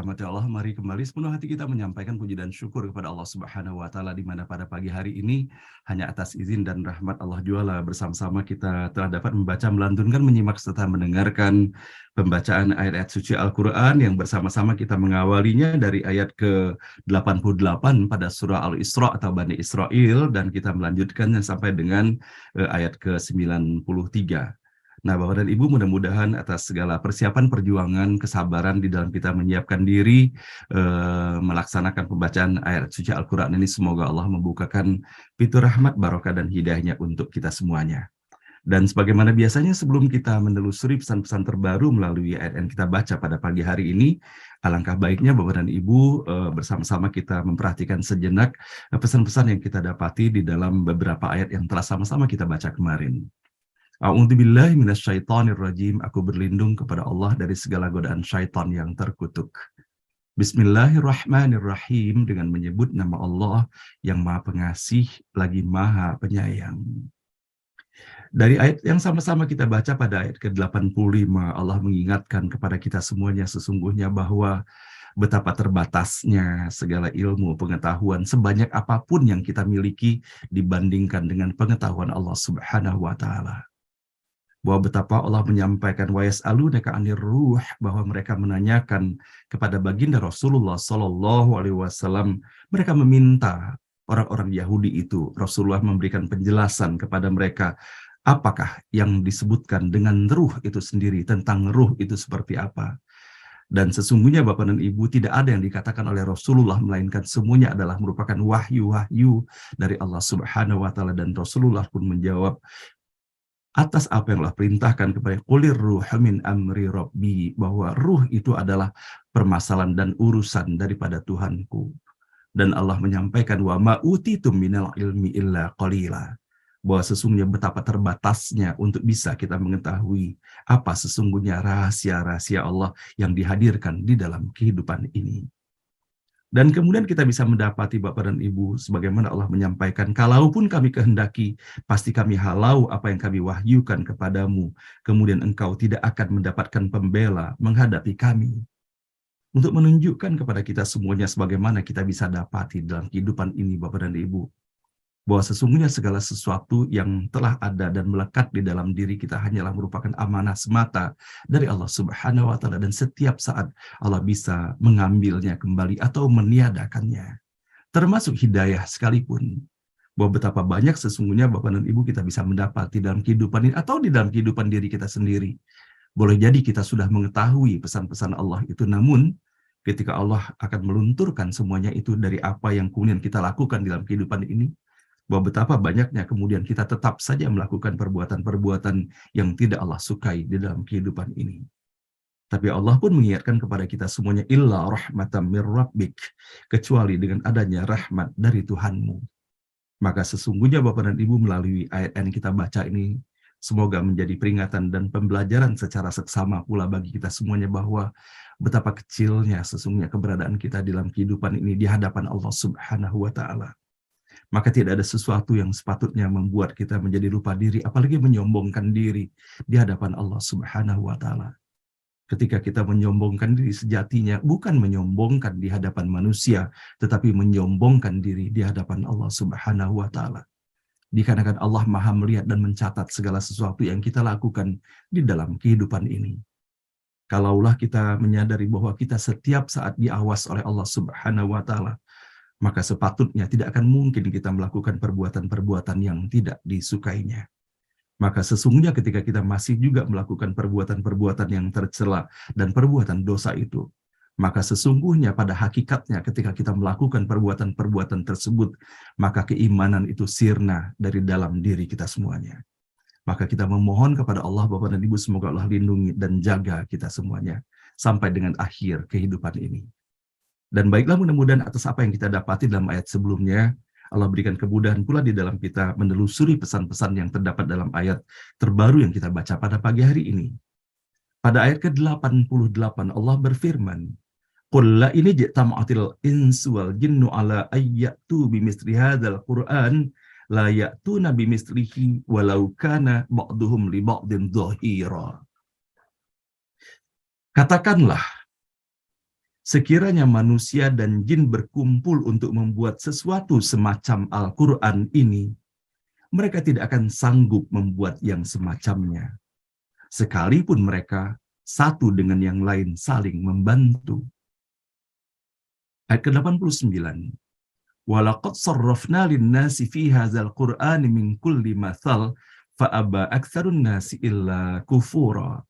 dirahmati Allah, mari kembali sepenuh hati kita menyampaikan puji dan syukur kepada Allah Subhanahu wa Ta'ala, di mana pada pagi hari ini hanya atas izin dan rahmat Allah juala bersama-sama kita telah dapat membaca, melantunkan, menyimak serta mendengarkan pembacaan ayat-ayat suci Al-Quran yang bersama-sama kita mengawalinya dari ayat ke-88 pada surah Al-Isra atau Bani Israel, dan kita melanjutkannya sampai dengan ayat ke-93. Nah, Bapak dan Ibu, mudah-mudahan atas segala persiapan, perjuangan, kesabaran di dalam kita menyiapkan diri melaksanakan pembacaan ayat suci Al-Quran ini, semoga Allah membukakan pintu rahmat, barokah, dan hidayahnya untuk kita semuanya. Dan sebagaimana biasanya, sebelum kita menelusuri pesan-pesan terbaru melalui ayat yang kita baca pada pagi hari ini, alangkah baiknya Bapak dan Ibu bersama-sama kita memperhatikan sejenak pesan-pesan yang kita dapati di dalam beberapa ayat yang telah sama-sama kita baca kemarin. A'udzubillahi minasyaitonirrajim. Aku berlindung kepada Allah dari segala godaan syaitan yang terkutuk. Bismillahirrahmanirrahim. Dengan menyebut nama Allah yang Maha Pengasih lagi Maha Penyayang. Dari ayat yang sama-sama kita baca pada ayat ke-85, Allah mengingatkan kepada kita semuanya sesungguhnya bahwa betapa terbatasnya segala ilmu, pengetahuan, sebanyak apapun yang kita miliki dibandingkan dengan pengetahuan Allah Subhanahu wa Ta'ala. Bahwa betapa Allah menyampaikan wa yas'alunaka 'anir ruh, bahwa mereka menanyakan kepada baginda Rasulullah sallallahu alaihi wasallam, mereka meminta orang-orang Yahudi itu Rasulullah memberikan penjelasan kepada mereka apakah yang disebutkan dengan ruh itu sendiri, tentang ruh itu seperti apa. Dan sesungguhnya Bapak dan Ibu, tidak ada yang dikatakan oleh Rasulullah melainkan semuanya adalah merupakan wahyu-wahyu dari Allah Subhanahu wa Ta'ala. Dan Rasulullah pun menjawab atas apa yang Allah perintahkan kepada qulir ruh min amri rabbi, bahwa ruh itu adalah permasalahan dan urusan daripada Tuhanku. Dan Allah menyampaikan wa ma utitum minal ilmi illa qalila, bahwa sesungguhnya betapa terbatasnya untuk bisa kita mengetahui apa sesungguhnya rahasia-rahasia Allah yang dihadirkan di dalam kehidupan ini. Dan kemudian kita bisa mendapati Bapak dan Ibu, sebagaimana Allah menyampaikan, kalaupun kami kehendaki, pasti kami halau apa yang kami wahyukan kepadamu, kemudian engkau tidak akan mendapatkan pembela menghadapi kami. Untuk menunjukkan kepada kita semuanya sebagaimana kita bisa dapati dalam kehidupan ini Bapak dan Ibu, bahwa sesungguhnya segala sesuatu yang telah ada dan melekat di dalam diri kita hanyalah merupakan amanah semata dari Allah Subhanahu wa Ta'ala, dan setiap saat Allah bisa mengambilnya kembali atau meniadakannya, termasuk hidayah sekalipun. Bahwa betapa banyak sesungguhnya Bapak dan Ibu kita bisa mendapati dalam kehidupan ini atau di dalam kehidupan diri kita sendiri. Boleh jadi kita sudah mengetahui pesan-pesan Allah itu, namun ketika Allah akan melunturkan semuanya itu dari apa yang kemudian kita lakukan dalam kehidupan ini, bahwa betapa banyaknya kemudian kita tetap saja melakukan perbuatan-perbuatan yang tidak Allah sukai di dalam kehidupan ini. Tapi Allah pun mengingatkan kepada kita semuanya, illa rahmatan mir rabbik, kecuali dengan adanya rahmat dari Tuhanmu. Maka sesungguhnya Bapak dan Ibu, melalui ayat yang kita baca ini, semoga menjadi peringatan dan pembelajaran secara seksama pula bagi kita semuanya, bahwa betapa kecilnya sesungguhnya keberadaan kita dalam kehidupan ini di hadapan Allah Subhanahu wa Ta'ala. Maka tidak ada sesuatu yang sepatutnya membuat kita menjadi lupa diri, apalagi menyombongkan diri di hadapan Allah Subhanahu wa Ta'ala. Ketika kita menyombongkan diri, sejatinya bukan menyombongkan di hadapan manusia, tetapi menyombongkan diri di hadapan Allah Subhanahu wa Ta'ala. Dikarenakan Allah Maha melihat dan mencatat segala sesuatu yang kita lakukan di dalam kehidupan ini. Kalaulah kita menyadari bahwa kita setiap saat diawas oleh Allah Subhanahu wa Ta'ala, maka sepatutnya tidak akan mungkin kita melakukan perbuatan-perbuatan yang tidak disukainya. Maka sesungguhnya ketika kita masih juga melakukan perbuatan-perbuatan yang tercela dan perbuatan dosa itu, maka sesungguhnya pada hakikatnya ketika kita melakukan perbuatan-perbuatan tersebut, maka keimanan itu sirna dari dalam diri kita semuanya. Maka kita memohon kepada Allah Bapak dan Ibu, semoga Allah lindungi dan jaga kita semuanya sampai dengan akhir kehidupan ini. Dan baiklah, mudah-mudahan atas apa yang kita dapati dalam ayat sebelumnya, Allah berikan kemudahan pula di dalam kita menelusuri pesan-pesan yang terdapat dalam ayat terbaru yang kita baca pada pagi hari ini. Pada ayat ke-88 Allah berfirman, qul la in ijtama'atil insu wal jinnu ala ayyatu bimithli hadzal qur'an la ya'tuna bimithlihi walau kana ba'duhum li ba'din dhahira. Katakanlah, sekiranya manusia dan jin berkumpul untuk membuat sesuatu semacam Al-Quran ini, mereka tidak akan sanggup membuat yang semacamnya, sekalipun mereka satu dengan yang lain saling membantu. Ayat ke-89. Walaqad sarrafna lin-nasi fi hadzal Qur'ani min kulli mathal fa aba aktsarun nasi illa kufura.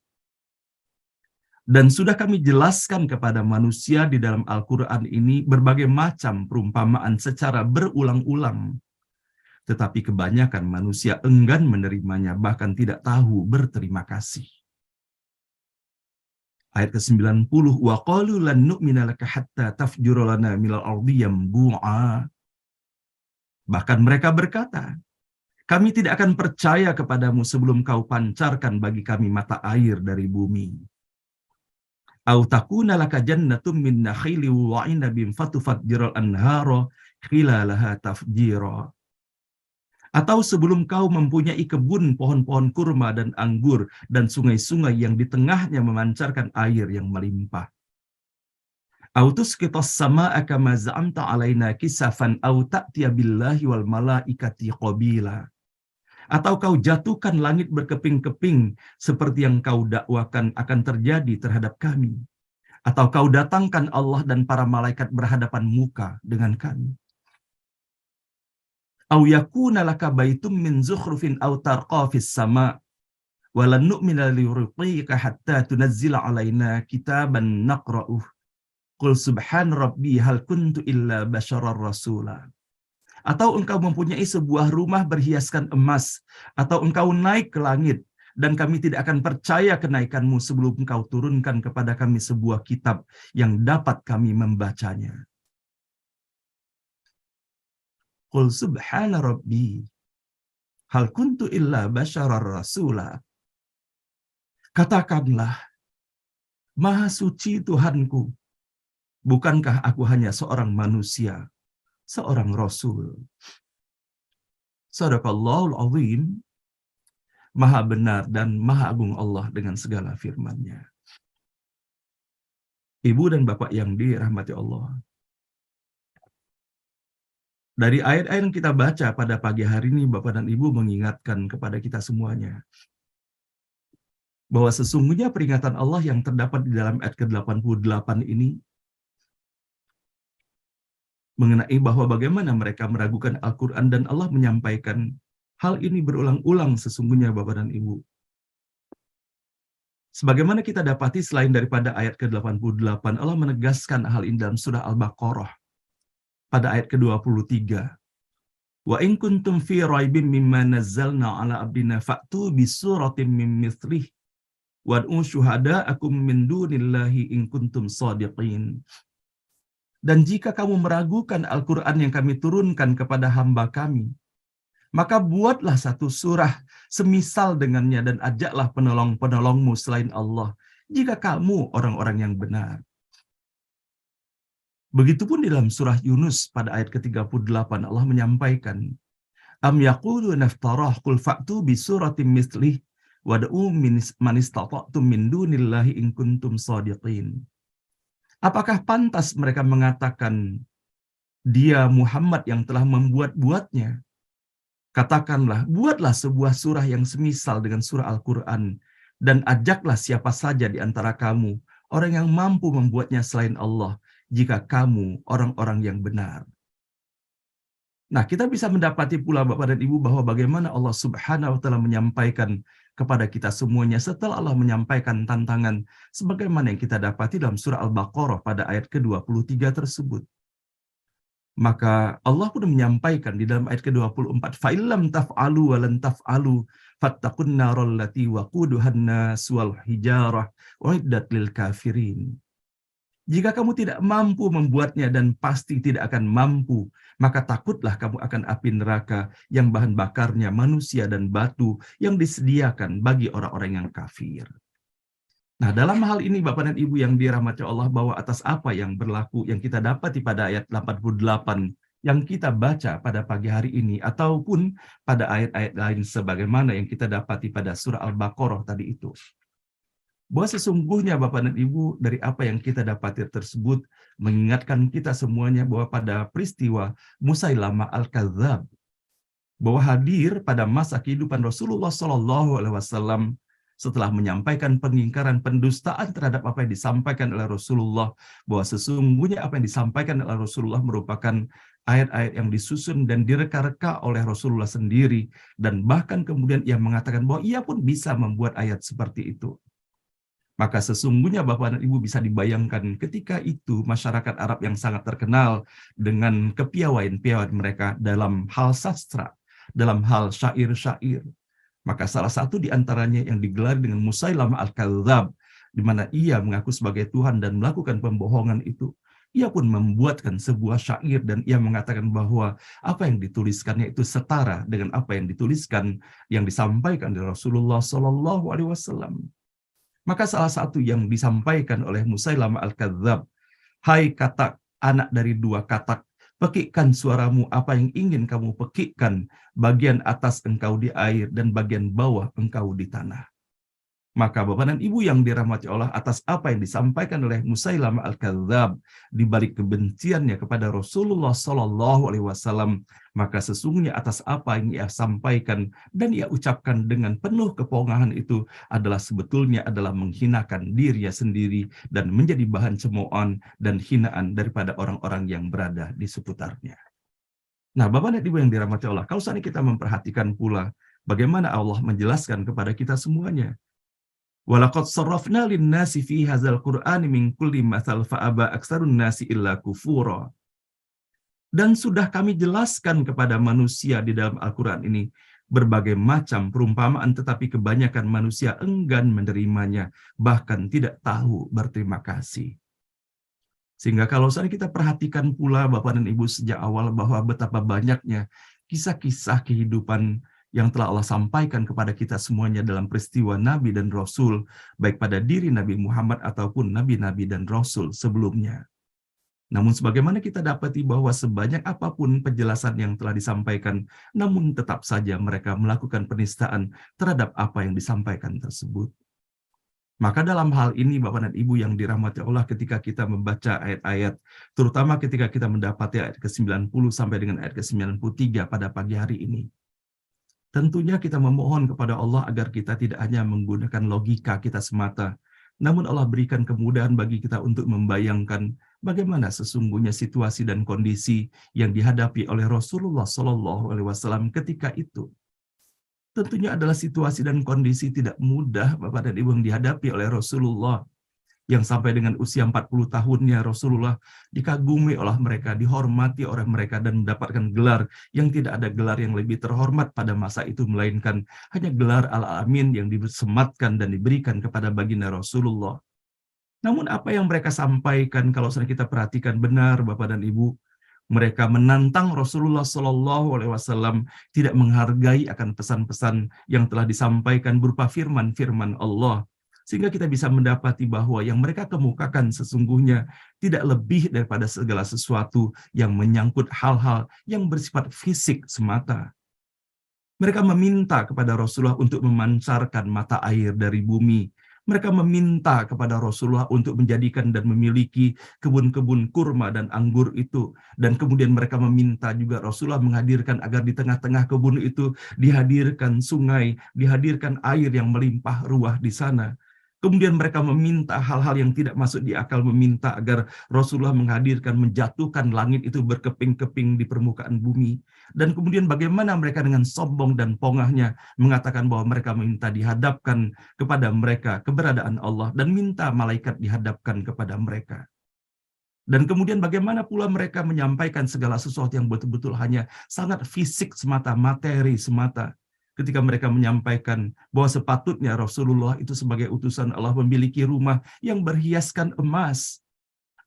Dan sudah kami jelaskan kepada manusia di dalam Al-Quran ini berbagai macam perumpamaan secara berulang-ulang. Tetapi kebanyakan manusia enggan menerimanya, bahkan tidak tahu berterima kasih. Ayat ke-90, wa qalu lan nu'mina laka hatta tafjura lana minal ardi yanbu'a. Bahkan mereka berkata, kami tidak akan percaya kepadamu sebelum kau pancarkan bagi kami mata air dari bumi. Au takuna laka jannatum min nakhili wa 'inabin fatufajjiral anhara khilalaha tafjira. Atau sebelum kau mempunyai kebun pohon-pohon kurma dan anggur dan sungai-sungai yang di tengahnya memancarkan air yang melimpah. Au tusqitas samaa'a kama za'amta 'alaina kisafan au ta'tiya billahi wal malaikati qabila. Atau kau jatuhkan langit berkeping-keping seperti yang kau dakwakan akan terjadi terhadap kami. Atau kau datangkan Allah dan para malaikat berhadapan muka dengan kami. Au yakuna laka baitum min zukhrufin aw tarqa fis sama' wa lan nu'mina liruqika hatta tunazzila 'alaina kitaban naqra'uh. Qul subhan rabbi hal kuntu illa basyarar rasula. Atau engkau mempunyai sebuah rumah berhiaskan emas, atau engkau naik ke langit, dan kami tidak akan percaya kenaikanmu sebelum engkau turunkan kepada kami sebuah kitab yang dapat kami membacanya. Qul subhana rabbi hal kuntu illa basyarar rasula. Katakanlah, Maha suci Tuhanku, bukankah aku hanya seorang manusia, seorang rasul. Shadaqallahul azim. Maha benar dan maha agung Allah dengan segala firman-Nya. Ibu dan Bapak yang dirahmati Allah, dari ayat-ayat yang kita baca pada pagi hari ini, Bapak dan Ibu mengingatkan kepada kita semuanya bahwa sesungguhnya peringatan Allah yang terdapat di dalam ayat ke-88 ini mengenai bahwa bagaimana mereka meragukan Al-Quran, dan Allah menyampaikan hal ini berulang-ulang sesungguhnya Bapak dan Ibu. Sebagaimana kita dapati selain daripada ayat ke-88, Allah menegaskan hal ini dalam surah Al-Baqarah pada ayat ke-23. Wa in kuntum fi raibin mimma nazzalna ala abdina fa'tu bi suratin min mithlih wad'u syuhada'akum min dunillahi in kuntum shadiqin. Dan jika kamu meragukan Al-Quran yang kami turunkan kepada hamba kami, maka buatlah satu surah semisal dengannya dan ajaklah penolong-penolongmu selain Allah, jika kamu orang-orang yang benar. Begitupun di dalam surah Yunus pada ayat ke-38 Allah menyampaikan, Am yaqulu naftarah qul fa'tu bi suratin mithlih wad'u man istata'tum min dunillahi in kuntum shadiqin. Apakah pantas mereka mengatakan dia Muhammad yang telah membuat-buatnya? Katakanlah, buatlah sebuah surah yang semisal dengan surah Al-Quran, dan ajaklah siapa saja di antara kamu, orang yang mampu membuatnya selain Allah, jika kamu orang-orang yang benar. Nah, kita bisa mendapati pula Bapak dan Ibu bahwa bagaimana Allah Subhanahu wa Ta'ala menyampaikan kepada kita semuanya setelah Allah menyampaikan tantangan sebagaimana yang kita dapati dalam surah Al-Baqarah pada ayat ke-23 tersebut. Maka Allah pun menyampaikan di dalam ayat ke-24, fa'illam taf'alu wa lan taf'alu fattaqun naral lati waquduhan nas wal hijarah uiddat lil kafirin. Jika kamu tidak mampu membuatnya dan pasti tidak akan mampu, maka takutlah kamu akan api neraka yang bahan bakarnya manusia dan batu yang disediakan bagi orang-orang yang kafir. Nah, dalam hal ini Bapak dan Ibu yang dirahmati Allah, bahwa atas apa yang berlaku yang kita dapati pada ayat 88 yang kita baca pada pagi hari ini, ataupun pada ayat-ayat lain sebagaimana yang kita dapati pada surah Al-Baqarah tadi itu. bahwa sesungguhnya Bapak dan Ibu dari apa yang kita dapati tersebut mengingatkan kita semuanya bahwa pada peristiwa Musailamah Al-Kadzab, bahwa hadir pada masa kehidupan Rasulullah SAW setelah menyampaikan pengingkaran pendustaan terhadap apa yang disampaikan oleh Rasulullah, bahwa sesungguhnya apa yang disampaikan oleh Rasulullah merupakan ayat-ayat yang disusun dan direka-reka oleh Rasulullah sendiri, dan bahkan kemudian ia mengatakan bahwa ia pun bisa membuat ayat seperti itu. Maka sesungguhnya Bapak dan Ibu bisa dibayangkan ketika itu masyarakat Arab yang sangat terkenal dengan kepiawaian-piawaian mereka dalam hal sastra, dalam hal syair-syair. Maka salah satu di antaranya yang digelar dengan Musailamah Al-Kadzab, di mana ia mengaku sebagai Tuhan dan melakukan pembohongan itu. Ia pun membuatkan sebuah syair dan ia mengatakan bahwa apa yang dituliskannya itu setara dengan apa yang dituliskan yang disampaikan oleh Rasulullah SAW. Maka salah satu yang disampaikan oleh Musailamah Al-Kadzab, hai katak, anak dari dua katak, pekikkan suaramu apa yang ingin kamu pekikkan, bagian atas engkau di air dan bagian bawah engkau di tanah. Maka Bapak dan Ibu yang dirahmati Allah, atas apa yang disampaikan oleh Musailamah Al-Kadzab di balik kebenciannya kepada Rasulullah SAW, maka sesungguhnya atas apa yang ia sampaikan dan ia ucapkan dengan penuh kepongahan itu adalah sebetulnya adalah menghinakan dirinya sendiri dan menjadi bahan cemoohan dan hinaan daripada orang-orang yang berada di seputarnya. Nah, Bapak dan Ibu yang dirahmati Allah, kalau saat kita memperhatikan pula bagaimana Allah menjelaskan kepada kita semuanya. Walaqad sarrafna lin-nasi fi hadzal Qur'ani min kulli matsal fa aba aktsarun nasi illa kufura. Dan sudah kami jelaskan kepada manusia di dalam Al-Qur'an ini berbagai macam perumpamaan, tetapi kebanyakan manusia enggan menerimanya, bahkan tidak tahu berterima kasih. Sehingga kalau misalnya kita perhatikan pula Bapak dan Ibu sejak awal bahwa betapa banyaknya kisah-kisah kehidupan yang telah Allah sampaikan kepada kita semuanya dalam peristiwa Nabi dan Rasul, baik pada diri Nabi Muhammad ataupun Nabi-Nabi dan Rasul sebelumnya. Namun sebagaimana kita dapati bahwa sebanyak apapun penjelasan yang telah disampaikan, namun tetap saja mereka melakukan penistaan terhadap apa yang disampaikan tersebut. Maka dalam hal ini Bapak dan Ibu yang dirahmati Allah, ketika kita membaca ayat-ayat, terutama ketika kita mendapati ayat ke-90 sampai dengan ayat ke-93 pada pagi hari ini, tentunya kita memohon kepada Allah agar kita tidak hanya menggunakan logika kita semata, namun Allah berikan kemudahan bagi kita untuk membayangkan bagaimana sesungguhnya situasi dan kondisi yang dihadapi oleh Rasulullah SAW ketika itu. Tentunya adalah situasi dan kondisi tidak mudah Bapak dan Ibu yang dihadapi oleh Rasulullah, yang sampai dengan usia 40 tahunnya Rasulullah dikagumi oleh mereka, dihormati oleh mereka, dan mendapatkan gelar yang tidak ada gelar yang lebih terhormat pada masa itu, melainkan hanya gelar Al-Amin yang disematkan dan diberikan kepada baginda Rasulullah. Namun apa yang mereka sampaikan, kalau kita perhatikan benar Bapak dan Ibu, mereka menantang Rasulullah SAW, tidak menghargai akan pesan-pesan yang telah disampaikan berupa firman-firman Allah. Sehingga kita bisa mendapati bahwa yang mereka kemukakan sesungguhnya tidak lebih daripada segala sesuatu yang menyangkut hal-hal yang bersifat fisik semata. Mereka meminta kepada Rasulullah untuk memancarkan mata air dari bumi. Mereka meminta kepada Rasulullah untuk menjadikan dan memiliki kebun-kebun kurma dan anggur itu. Dan kemudian mereka meminta juga Rasulullah menghadirkan agar di tengah-tengah kebun itu dihadirkan sungai, dihadirkan air yang melimpah ruah di sana. Kemudian mereka meminta hal-hal yang tidak masuk di akal, meminta agar Rasulullah menghadirkan, menjatuhkan langit itu berkeping-keping di permukaan bumi. Dan kemudian bagaimana mereka dengan sombong dan pongahnya mengatakan bahwa mereka minta dihadapkan kepada mereka keberadaan Allah dan minta malaikat dihadapkan kepada mereka. Dan kemudian bagaimana pula mereka menyampaikan segala sesuatu yang betul-betul hanya sangat fisik semata, materi semata. Ketika mereka menyampaikan bahwa sepatutnya Rasulullah itu sebagai utusan Allah memiliki rumah yang berhiaskan emas.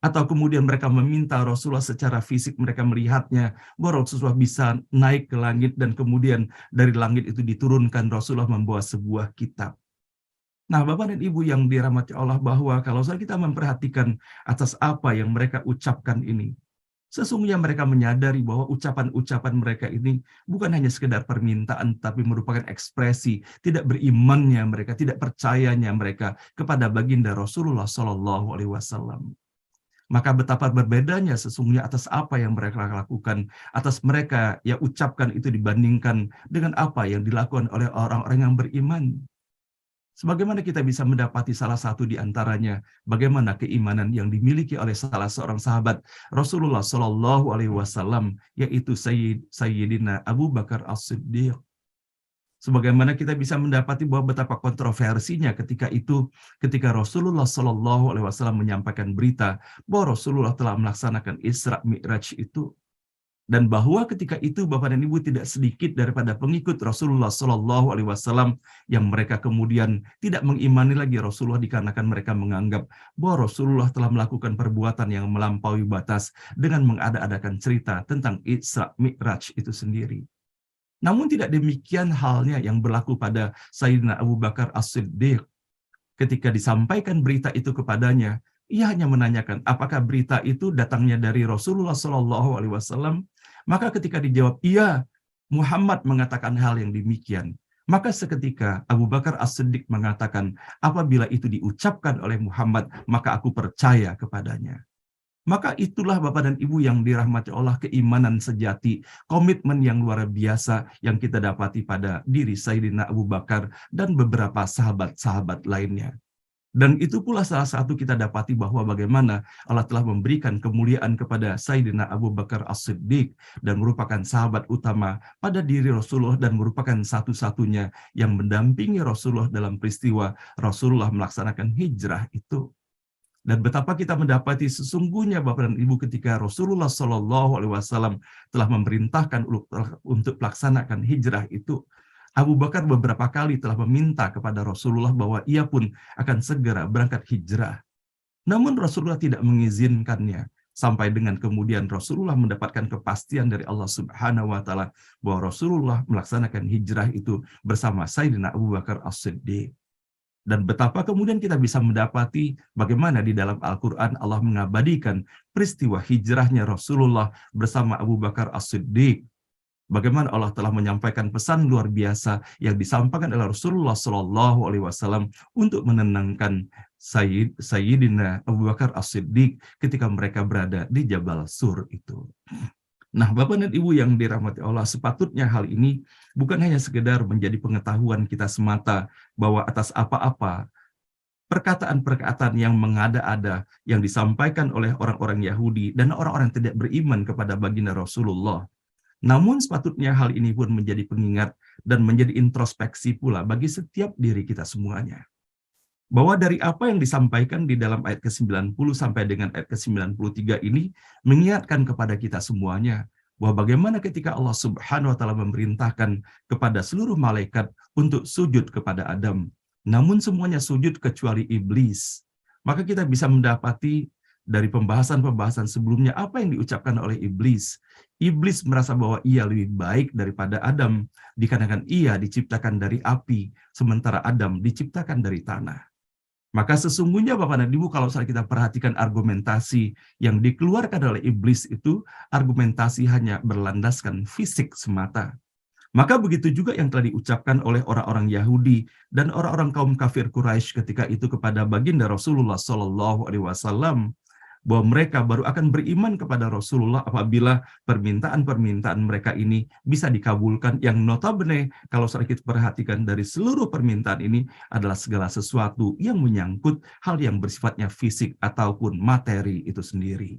Atau kemudian mereka meminta Rasulullah secara fisik, mereka melihatnya bahwa Rasulullah bisa naik ke langit dan kemudian dari langit itu diturunkan Rasulullah membawa sebuah kitab. Nah, Bapak dan Ibu yang dirahmati Allah, bahwa kalau kita memperhatikan atas apa yang mereka ucapkan ini, Sesungguhnya mereka menyadari bahwa ucapan-ucapan mereka ini bukan hanya sekedar permintaan, tapi merupakan ekspresi tidak berimannya mereka, tidak percayanya mereka kepada baginda Rasulullah Shallallahu Alaihi Wasallam. Maka betapa berbedanya sesungguhnya atas apa yang mereka lakukan, atas mereka yang ucapkan itu dibandingkan dengan apa yang dilakukan oleh orang-orang yang beriman. Sebagaimana kita bisa mendapati salah satu di antaranya, bagaimana keimanan yang dimiliki oleh salah seorang sahabat Rasulullah Shallallahu Alaihi Wasallam, yaitu Sayyidina Abu Bakar As-Siddiq. Sebagaimana kita bisa mendapati bahwa betapa kontroversinya ketika Rasulullah Shallallahu Alaihi Wasallam menyampaikan berita bahwa Rasulullah telah melaksanakan Isra Mi'raj itu. Dan bahwa ketika itu Bapak dan Ibu tidak sedikit daripada pengikut Rasulullah Shallallahu Alaihi Wasallam yang mereka kemudian tidak mengimani lagi Rasulullah dikarenakan mereka menganggap bahwa Rasulullah telah melakukan perbuatan yang melampaui batas dengan mengada-adakan cerita tentang Isra Mi'raj itu sendiri. Namun tidak demikian halnya yang berlaku pada Sayyidina Abu Bakar As-Siddiq. Ketika disampaikan berita itu kepadanya, ia hanya menanyakan apakah berita itu datangnya dari Rasulullah Shallallahu Alaihi Wasallam. Maka ketika dijawab iya, Muhammad mengatakan hal yang demikian. Maka seketika Abu Bakar As-Siddiq mengatakan, apabila itu diucapkan oleh Muhammad, maka aku percaya kepadanya. Maka itulah Bapak dan Ibu yang dirahmati Allah, keimanan sejati, komitmen yang luar biasa yang kita dapati pada diri Sayyidina Abu Bakar dan beberapa sahabat-sahabat lainnya. Dan itu pula salah satu kita dapati bahwa bagaimana Allah telah memberikan kemuliaan kepada Sayyidina Abu Bakar As-Siddiq dan merupakan sahabat utama pada diri Rasulullah dan merupakan satu-satunya yang mendampingi Rasulullah dalam peristiwa Rasulullah melaksanakan hijrah itu. Dan betapa kita mendapati sesungguhnya Bapak dan Ibu ketika Rasulullah Shallallahu Alaihi Wasallam telah memerintahkan untuk melaksanakan hijrah itu, Abu Bakar beberapa kali telah meminta kepada Rasulullah bahwa ia pun akan segera berangkat hijrah. Namun Rasulullah tidak mengizinkannya, sampai dengan kemudian Rasulullah mendapatkan kepastian dari Allah Subhanahu wa Ta'ala bahwa Rasulullah melaksanakan hijrah itu bersama Sayyidina Abu Bakar As-Siddiq. Dan betapa kemudian kita bisa mendapati bagaimana di dalam Al-Quran Allah mengabadikan peristiwa hijrahnya Rasulullah bersama Abu Bakar As-Siddiq. Bagaimana Allah telah menyampaikan pesan luar biasa yang disampaikan oleh Rasulullah Shallallahu Alaihi Wasallam untuk menenangkan Sayyidina Abu Bakar As-Siddiq ketika mereka berada di Jabal Sur itu. Nah, Bapak dan Ibu yang dirahmati Allah, sepatutnya hal ini bukan hanya sekedar menjadi pengetahuan kita semata bahwa atas apa-apa perkataan-perkataan yang mengada-ada yang disampaikan oleh orang-orang Yahudi dan orang-orang yang tidak beriman kepada baginda Rasulullah. Namun sepatutnya hal ini pun menjadi pengingat dan menjadi introspeksi pula bagi setiap diri kita semuanya. Bahwa dari apa yang disampaikan di dalam ayat ke-90 sampai dengan ayat ke-93 ini mengingatkan kepada kita semuanya bahwa bagaimana ketika Allah Subhanahu wa Ta'ala memerintahkan kepada seluruh malaikat untuk sujud kepada Adam, namun semuanya sujud kecuali iblis. Maka kita bisa mendapati dari pembahasan-pembahasan sebelumnya apa yang diucapkan oleh iblis. Iblis merasa bahwa ia lebih baik daripada Adam dikarenakan ia diciptakan dari api sementara Adam diciptakan dari tanah. Maka sesungguhnya Bapak dan Ibu kalau kita perhatikan argumentasi yang dikeluarkan oleh iblis itu, argumentasi hanya berlandaskan fisik semata. Maka begitu juga yang telah diucapkan oleh orang-orang Yahudi dan orang-orang kaum kafir Quraisy ketika itu kepada baginda Rasulullah Shallallahu Alaihi Wasallam, bahwa mereka baru akan beriman kepada Rasulullah apabila permintaan-permintaan mereka ini bisa dikabulkan, yang notabene kalau kita perhatikan dari seluruh permintaan ini adalah segala sesuatu yang menyangkut hal yang bersifatnya fisik ataupun materi itu sendiri.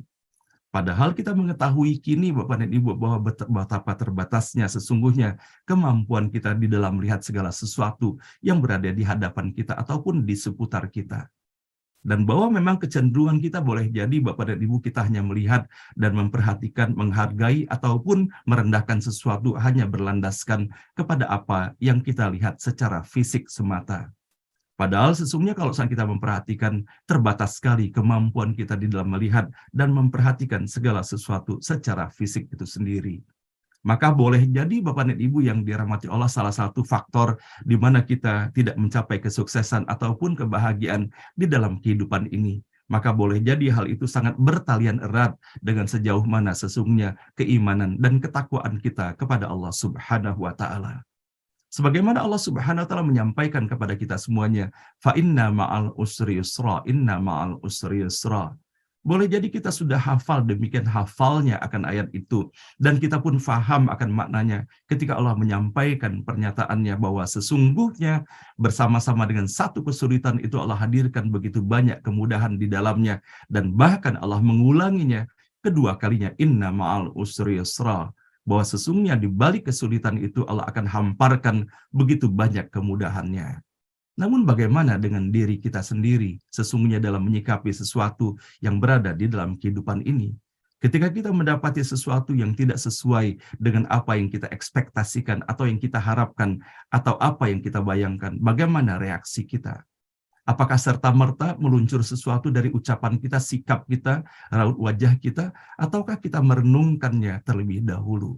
Padahal kita mengetahui kini Bapak dan Ibu bahwa betapa terbatasnya sesungguhnya kemampuan kita di dalam melihat segala sesuatu yang berada di hadapan kita ataupun di seputar kita. Dan bahwa memang kecenderungan kita boleh jadi Bapak dan Ibu kita hanya melihat dan memperhatikan, menghargai ataupun merendahkan sesuatu hanya berlandaskan kepada apa yang kita lihat secara fisik semata. Padahal sesungguhnya kalau kita memperhatikan terbatas sekali kemampuan kita di dalam melihat dan memperhatikan segala sesuatu secara fisik itu sendiri. Maka boleh jadi Bapak dan Ibu yang dirahmati Allah salah satu faktor di mana kita tidak mencapai kesuksesan ataupun kebahagiaan di dalam kehidupan ini. maka boleh jadi hal itu sangat bertalian erat dengan sejauh mana sesungguhnya keimanan dan ketakwaan kita kepada Allah Subhanahu wa taala. Sebagaimana Allah Subhanahu wa taala menyampaikan kepada kita semuanya, fa inna ma'al usri yusra, inna ma'al usri yusra. Boleh jadi kita sudah hafal demikian hafalnya akan ayat itu, dan kita pun faham akan maknanya ketika Allah menyampaikan pernyataannya bahwa sesungguhnya bersama-sama dengan satu kesulitan itu Allah hadirkan begitu banyak kemudahan di dalamnya, dan bahkan Allah mengulanginya kedua kalinya, inna ma'al usri yusra, bahwa sesungguhnya di balik kesulitan itu Allah akan hamparkan begitu banyak kemudahannya. Namun bagaimana dengan diri kita sendiri sesungguhnya dalam menyikapi sesuatu yang berada di dalam kehidupan ini? Ketika kita mendapati sesuatu yang tidak sesuai dengan apa yang kita ekspektasikan atau yang kita harapkan atau apa yang kita bayangkan, bagaimana reaksi kita? Apakah serta-merta meluncur sesuatu dari ucapan kita, sikap kita, raut wajah kita, ataukah kita merenungkannya terlebih dahulu?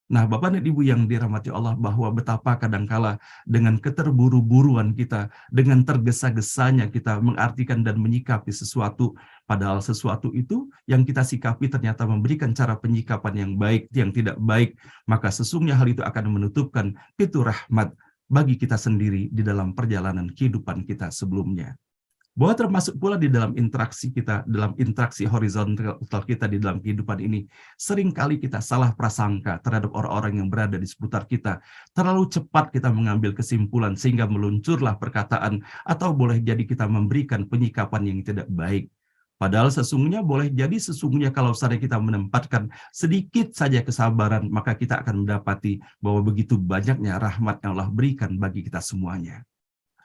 Nah, Bapak dan Ibu yang dirahmati Allah, bahwa betapa kadangkala dengan keterburu-buruan kita, dengan tergesa-gesanya kita mengartikan dan menyikapi sesuatu, padahal sesuatu itu yang kita sikapi ternyata memberikan cara penyikapan yang baik, yang tidak baik, maka sesungguhnya hal itu akan menutupkan pintu rahmat bagi kita sendiri di dalam perjalanan kehidupan kita sebelumnya. Bahwa termasuk pula di dalam interaksi kita, dalam interaksi horizontal kita di dalam kehidupan ini, seringkali kita salah prasangka terhadap orang-orang yang berada di seputar kita. Terlalu cepat kita mengambil kesimpulan sehingga meluncurlah perkataan, atau boleh jadi kita memberikan penyikapan yang tidak baik. Padahal sesungguhnya boleh jadi sesungguhnya kalau saja kita menempatkan sedikit saja kesabaran, maka kita akan mendapati bahwa begitu banyaknya rahmat yang Allah berikan bagi kita semuanya.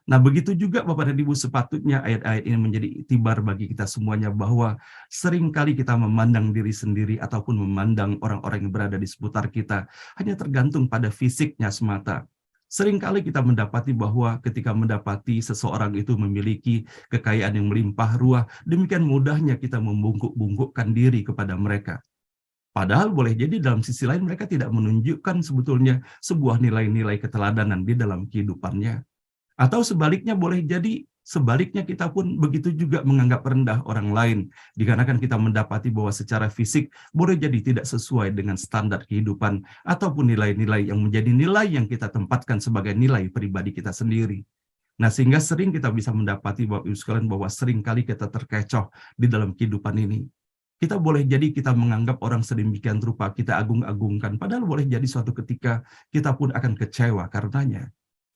Nah, begitu juga Bapak dan Ibu, sepatutnya ayat-ayat ini menjadi iktibar bagi kita semuanya, bahwa seringkali kita memandang diri sendiri ataupun memandang orang-orang yang berada di seputar kita hanya tergantung pada fisiknya semata. Seringkali kita mendapati bahwa ketika mendapati seseorang itu memiliki kekayaan yang melimpah ruah, demikian mudahnya kita membungkuk-bungkukkan diri kepada mereka. Padahal boleh jadi dalam sisi lain mereka tidak menunjukkan sebetulnya sebuah nilai-nilai keteladanan di dalam kehidupannya. Atau sebaliknya, boleh jadi sebaliknya kita pun begitu juga menganggap rendah orang lain, dikarenakan kita mendapati bahwa secara fisik boleh jadi tidak sesuai dengan standar kehidupan ataupun nilai-nilai yang menjadi nilai yang kita tempatkan sebagai nilai pribadi kita sendiri. Nah, sehingga sering kita bisa mendapati Bapak Ibu sekalian bahwa seringkali kita terkecoh di dalam kehidupan ini. Kita boleh jadi kita menganggap orang sedemikian rupa, kita agung-agungkan, padahal boleh jadi suatu ketika kita pun akan kecewa karenanya.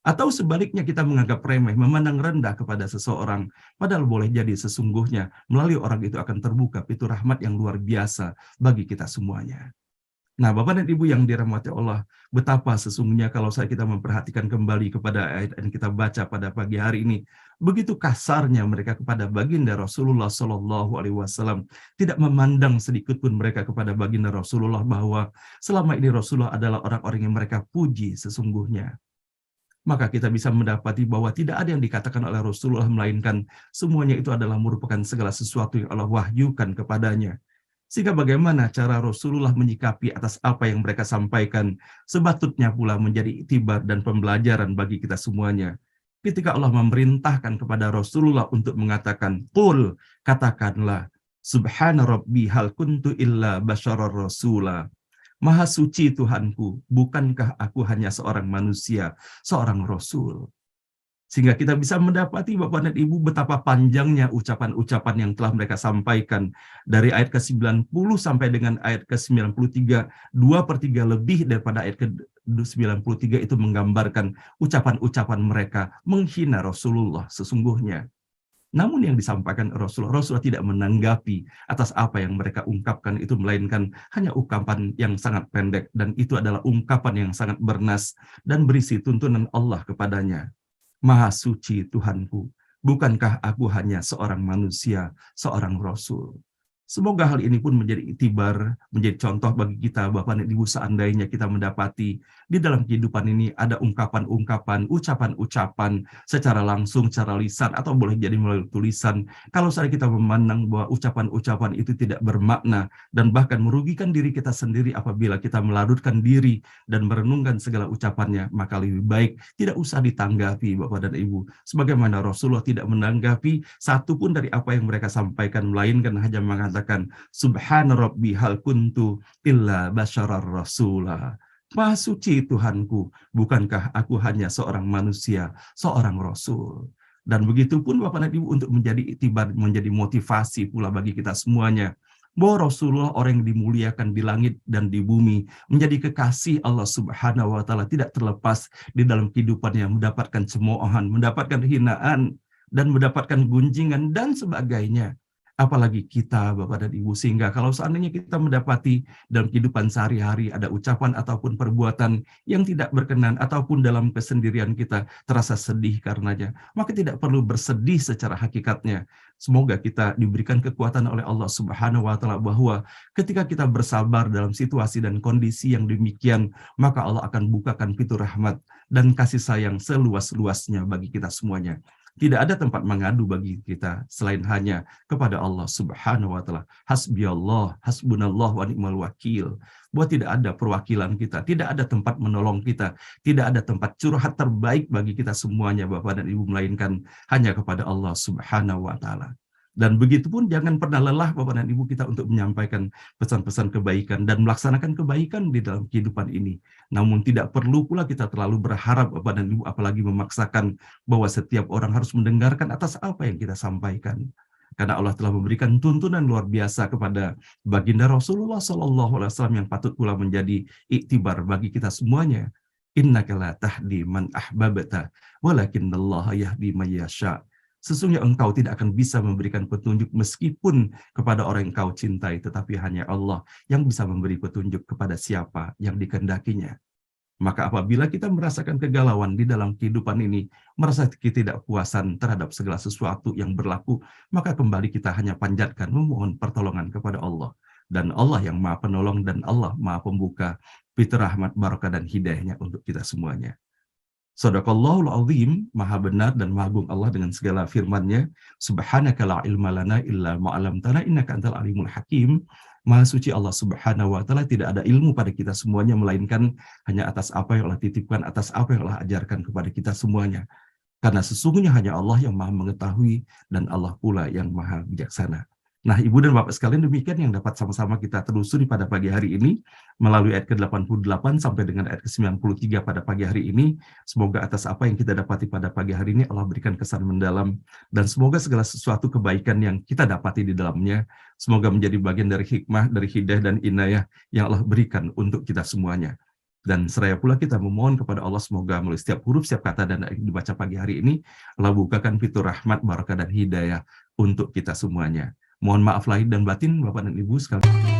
Atau sebaliknya kita menganggap remeh, memandang rendah kepada seseorang, padahal boleh jadi sesungguhnya melalui orang itu akan terbuka pintu rahmat yang luar biasa bagi kita semuanya. Nah, Bapak dan Ibu yang dirahmati Allah, betapa sesungguhnya kalau kita memperhatikan kembali kepada ayat yang kita baca pada pagi hari ini, begitu kasarnya mereka kepada baginda Rasulullah Shallallahu Alaihi Wasallam, tidak memandang sedikit pun mereka kepada baginda Rasulullah bahwa selama ini Rasulullah adalah orang-orang yang mereka puji sesungguhnya. Maka kita bisa mendapati bahwa tidak ada yang dikatakan oleh Rasulullah, melainkan semuanya itu adalah merupakan segala sesuatu yang Allah wahyukan kepadanya. Sehingga bagaimana cara Rasulullah menyikapi atas apa yang mereka sampaikan, sebatutnya pula menjadi iktibar dan pembelajaran bagi kita semuanya. Ketika Allah memerintahkan kepada Rasulullah untuk mengatakan, "Qul," katakanlah, "Subhana Rabbi hal kuntu illa basyarar rasula." Maha suci Tuhanku, bukankah aku hanya seorang manusia, seorang Rasul? Sehingga kita bisa mendapati Bapak dan Ibu betapa panjangnya ucapan-ucapan yang telah mereka sampaikan. Dari ayat ke-90 sampai dengan ayat ke-93, 2/3 lebih daripada ayat ke-93 itu menggambarkan ucapan-ucapan mereka menghina Rasulullah sesungguhnya. Namun yang disampaikan Rasulullah tidak menanggapi atas apa yang mereka ungkapkan itu, melainkan hanya ungkapan yang sangat pendek, dan itu adalah ungkapan yang sangat bernas dan berisi tuntunan Allah kepadanya. Maha suci Tuhanku, bukankah aku hanya seorang manusia, seorang Rasul? Semoga hal ini pun menjadi iktibar, menjadi contoh bagi kita, Bapak dan Ibu, seandainya kita mendapati di dalam kehidupan ini ada ungkapan-ungkapan, ucapan-ucapan secara langsung, secara lisan, atau boleh jadi melalui tulisan. Kalau saya kita memandang bahwa ucapan-ucapan itu tidak bermakna dan bahkan merugikan diri kita sendiri apabila kita melarutkan diri dan merenungkan segala ucapannya, maka lebih baik tidak usah ditanggapi, Bapak dan Ibu. Sebagaimana Rasulullah tidak menanggapi satu pun dari apa yang mereka sampaikan, melainkan hanya mengatakan, Subhana Rabbi hal kuntu illa basyarar rasulah. Maha suci Tuhanku, bukankah aku hanya seorang manusia, seorang rasul. Dan begitu pun Bapak dan Ibu, untuk menjadi iktibar, menjadi motivasi pula bagi kita semuanya, bahwa Rasulullah orang yang dimuliakan di langit dan di bumi, menjadi kekasih Allah Subhanahu wa Ta'ala, tidak terlepas di dalam kehidupannya mendapatkan cemoohan, mendapatkan hinaan, dan mendapatkan gunjingan dan sebagainya. Apalagi kita, Bapak dan Ibu, sehingga kalau seandainya kita mendapati dalam kehidupan sehari-hari ada ucapan ataupun perbuatan yang tidak berkenan, ataupun dalam kesendirian kita terasa sedih karenanya, maka tidak perlu bersedih secara hakikatnya. Semoga kita diberikan kekuatan oleh Allah Subhanahu wa Ta'ala, bahwa ketika kita bersabar dalam situasi dan kondisi yang demikian, maka Allah akan bukakan pintu rahmat dan kasih sayang seluas-luasnya bagi kita semuanya. Tidak ada tempat mengadu bagi kita selain hanya kepada Allah Subhanahu wa Ta'ala. Hasbiyallah, hasbunallah wa ni'mal wakil. Bahwa tidak ada perwakilan kita, tidak ada tempat menolong kita, tidak ada tempat curhat terbaik bagi kita semuanya, Bapak dan Ibu, melainkan hanya kepada Allah Subhanahu wa Ta'ala. Dan begitu pun jangan pernah lelah, Bapak dan Ibu, kita untuk menyampaikan pesan-pesan kebaikan dan melaksanakan kebaikan di dalam kehidupan ini. Namun tidak perlu pula kita terlalu berharap, Bapak dan Ibu, apalagi memaksakan bahwa setiap orang harus mendengarkan atas apa yang kita sampaikan. Karena Allah telah memberikan tuntunan luar biasa kepada baginda Rasulullah SAW yang patut pula menjadi iktibar bagi kita semuanya. Innaka la tahdi man ahbabta, walakinnallaha yahdi man yasha. Sesungguhnya engkau tidak akan bisa memberikan petunjuk meskipun kepada orang yang kau cintai, tetapi hanya Allah yang bisa memberi petunjuk kepada siapa yang dikehendakinya. Maka apabila kita merasakan kegalauan di dalam kehidupan ini, merasa ketidakpuasan terhadap segala sesuatu yang berlaku, maka kembali kita hanya panjatkan, memohon pertolongan kepada Allah. Dan Allah yang Maha Penolong dan Allah Maha Pembuka pintu rahmat, barakah, dan hidayahnya untuk kita semuanya. Shadaqallahul azim, maha benar dan maha agung Allah dengan segala firman-Nya. Subhanaka la ilma lana illa ma 'allamtana innaka antal alimul hakim. Maha suci Allah Subhanahu wa Ta'ala, tidak ada ilmu pada kita semuanya melainkan hanya atas apa yang Allah titipkan, atas apa yang Allah ajarkan kepada kita semuanya. Karena sesungguhnya hanya Allah yang maha mengetahui dan Allah pula yang maha bijaksana. Nah, Ibu dan Bapak sekalian, demikian yang dapat sama-sama kita telusuri pada pagi hari ini melalui ayat ke-88 sampai dengan ayat ke-93 pada pagi hari ini. Semoga atas apa yang kita dapati pada pagi hari ini Allah berikan kesan mendalam, dan semoga segala sesuatu kebaikan yang kita dapati di dalamnya semoga menjadi bagian dari hikmah, dari hidayah dan inayah yang Allah berikan untuk kita semuanya. Dan seraya pula kita memohon kepada Allah, semoga melalui setiap huruf, setiap kata dan ayat dibaca pagi hari ini, Allah bukakan pintu rahmat, barakah, dan hidayah untuk kita semuanya. Mohon maaf lahir dan batin, Bapak dan Ibu sekalian.